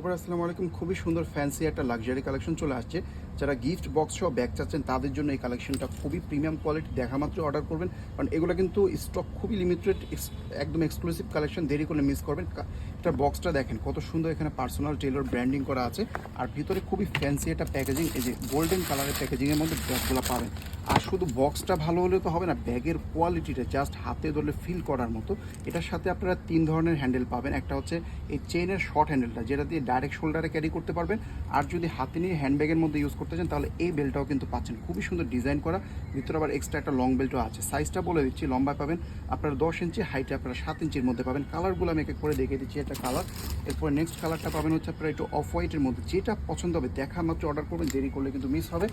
আসসালামু আলাইকুম। খুবই সুন্দর ফ্যান্সি একটা লাক্সারি কালেকশন চলে আসছে। যারা গিফট বক্স সহ ব্যাগ চাচ্ছেন তাদের জন্য এই কালেকশনটা খুবই প্রিমিয়াম কোয়ালিটি, দেখা মাত্র অর্ডার করবেন, কারণ এগুলো কিন্তু স্টক খুবই লিমিটেড, একদম এক্সক্লুসিভ কালেকশন, দেরি করলে মিস করবেন। এটার বক্সটা দেখেন কত সুন্দর, এখানে পার্সোনাল টেলর ব্র্যান্ডিং করা আছে, আর ভিতরে খুবই ফ্যান্সি একটা প্যাকেজিং, এই যে গোল্ডেন কালারের প্যাকেজিংয়ের মধ্যে ব্যাগগুলো পাবেন। আর শুধু বক্সটা ভালো হলে তো হবে না, ব্যাগের কোয়ালিটিটা জাস্ট হাতে ধরলে ফিল করার মতো। এটার সাথে আপনারা 3 ধরনের হ্যান্ডেল পাবেন। একটা হচ্ছে এই চেইনের শর্ট হ্যান্ডেলটা, যেটা দিয়ে ডাইরেক্ট শোল্ডারে ক্যারি করতে পারবেন, আর যদি হাতে নিয়ে হ্যান্ডব্যাগের মধ্যে ইউজ করতে চান তাহলে এই বেল্টটাও কিন্তু পাচ্ছেন, খুবই সুন্দর ডিজাইন করা। ভিতরে আবার এক্সট্রা একটা লং বেল্টও আছে। সাইজটা বলে দিচ্ছি, লম্বায় পাবেন আপনারা 10 ইঞ্চি, হাইটে আপনারা 7 ইঞ্চির মধ্যে পাবেন। কালারগুলো আমি এক এক করে দেখিয়ে দিচ্ছি। একটা কালার, এরপর নেক্সট কালারটা পাবেন হচ্ছে আপনারা একটু অফ হোয়াইটের মধ্যে। যেটা পছন্দ হবে দেখা মাত্র অর্ডার করবেন, দেরি করলে কিন্তু মিস হবে।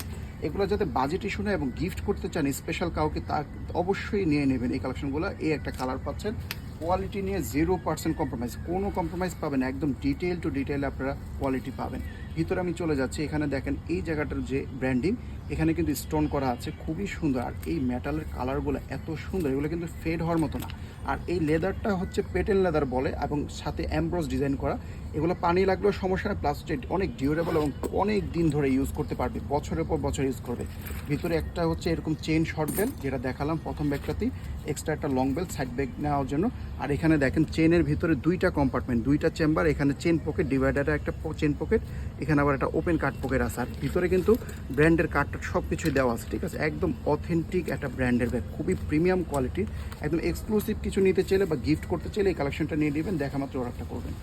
এগুলো যাতে বাজেট ইস্যু না এবং গিফট করতে চান স্পেশাল কাউকে, তা অবশ্যই নিয়ে নেবেন এই কালেকশনগুলো। এই একটা কালার পাচ্ছেন, কোয়ালিটি নিয়ে 0% কম্প্রোমাইজ, কোনো কম্প্রোমাইজ পাবেন, একদম ডিটেল টু ডিটেল আপনারা কোয়ালিটি পাবেন। ভিতরে আমি চলে যাচ্ছি, এখানে দেখেন এই জায়গাটার যে ব্র্যান্ডিং, এখানে কিন্তু স্টোন করা আছে, খুবই সুন্দর। আর এই মেটালের কালারগুলো এত সুন্দর, এগুলো কিন্তু ফেড হওয়ার মতো না। আর এই লেদারটা হচ্ছে পেটেল লেদার বলে, এবং সাথে অ্যামব্রোস ডিজাইন করা। এগুলো পানি লাগলেও সমস্যা না, প্লাস অনেক ডিউরেবল এবং অনেক দিন ধরে ইউজ করতে পারবে, বছরের পর বছর ইউজ করবে। ভিতরে একটা হচ্ছে এরকম চেইন শর্ট বেল্ট, যেটা দেখালাম প্রথম ব্যাগটাতেই, এক্সট্রা একটা লং বেল্ট সাইড ব্যাগ নেওয়ার জন্য। আর এখানে দেখেন চেনের ভিতরে 2টা কম্পার্টমেন্ট, 2টা চেম্বার, এখানে চেন পকেট, ডিভাইডারে একটা চেন পকেট, এখানে আবার একটা ওপেন কাট পকেট আছে। আর ভিতরে কিন্তু ব্র্যান্ডের কার্ডটা সব কিছুই দেওয়া আছে, ঠিক আছে। একদম অথেন্টিক একটা ব্র্যান্ডের ব্যাগ, খুবই প্রিমিয়াম কোয়ালিটির, একদম এক্সক্লুসিভ কিছু নিতে চাইলে বা গিফট করতে চাইলে এই কালেকশনটা নিয়ে নেবেন, দেখা মাত্র অর্ডারটা করবেন।